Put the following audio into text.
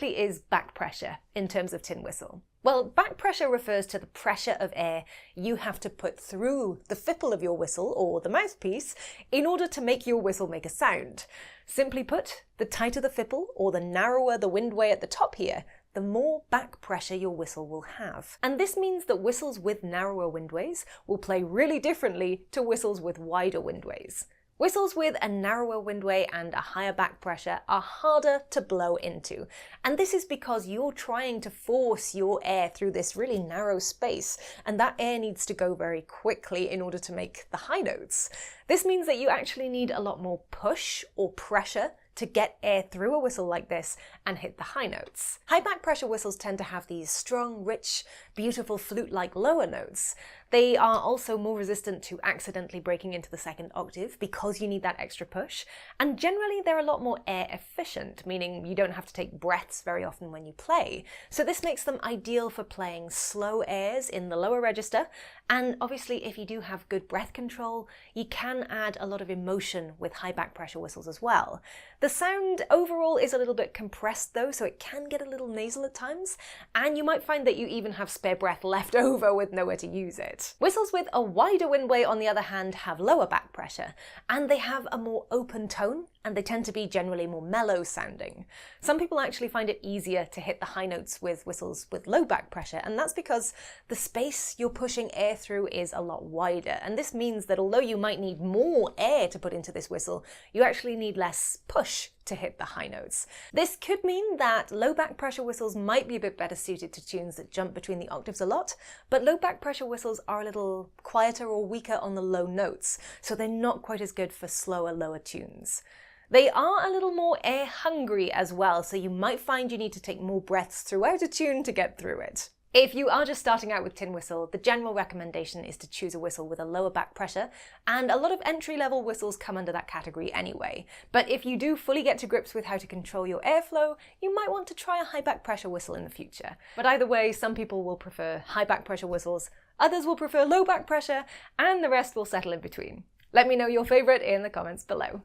exactly is back pressure in terms of tin whistle? Well, back pressure refers to the pressure of air you have to put through the fipple of your whistle, or the mouthpiece, in order to make your whistle make a sound. Simply put, the tighter the fipple, or the narrower the windway at the top here, the more back pressure your whistle will have. And this means that whistles with narrower windways will play really differently to whistles with wider windways. Whistles with a narrower windway and a higher back pressure are harder to blow into, and this is because you're trying to force your air through this really narrow space, and that air needs to go very quickly in order to make the high notes. This means that you actually need a lot more push or pressure to get air through a whistle like this and hit the high notes. High back pressure whistles tend to have these strong, rich, beautiful flute-like lower notes. They are also more resistant to accidentally breaking into the second octave because you need that extra push, and generally they're a lot more air efficient, meaning you don't have to take breaths very often when you play. So this makes them ideal for playing slow airs in the lower register, and obviously if you do have good breath control, you can add a lot of emotion with high back pressure whistles as well. The sound overall is a little bit compressed though, so it can get a little nasal at times, and you might find that you even have spare breath left over with nowhere to use it. Whistles with a wider windway, on the other hand, have lower back pressure, and they have a more open tone, and they tend to be generally more mellow sounding. Some people actually find it easier to hit the high notes with whistles with low back pressure, and that's because the space you're pushing air through is a lot wider, and this means that although you might need more air to put into this whistle, you actually need less push to hit the high notes. This could mean that low back pressure whistles might be a bit better suited to tunes that jump between the octaves a lot, but low back pressure whistles are a little quieter or weaker on the low notes, so they're not quite as good for slower, lower tunes. They are a little more air hungry as well, so you might find you need to take more breaths throughout a tune to get through it. If you are just starting out with tin whistle, the general recommendation is to choose a whistle with a lower back pressure, and a lot of entry-level whistles come under that category anyway. But if you do fully get to grips with how to control your airflow, you might want to try a high back pressure whistle in the future. But either way, some people will prefer high back pressure whistles, others will prefer low back pressure, and the rest will settle in between. Let me know your favourite in the comments below.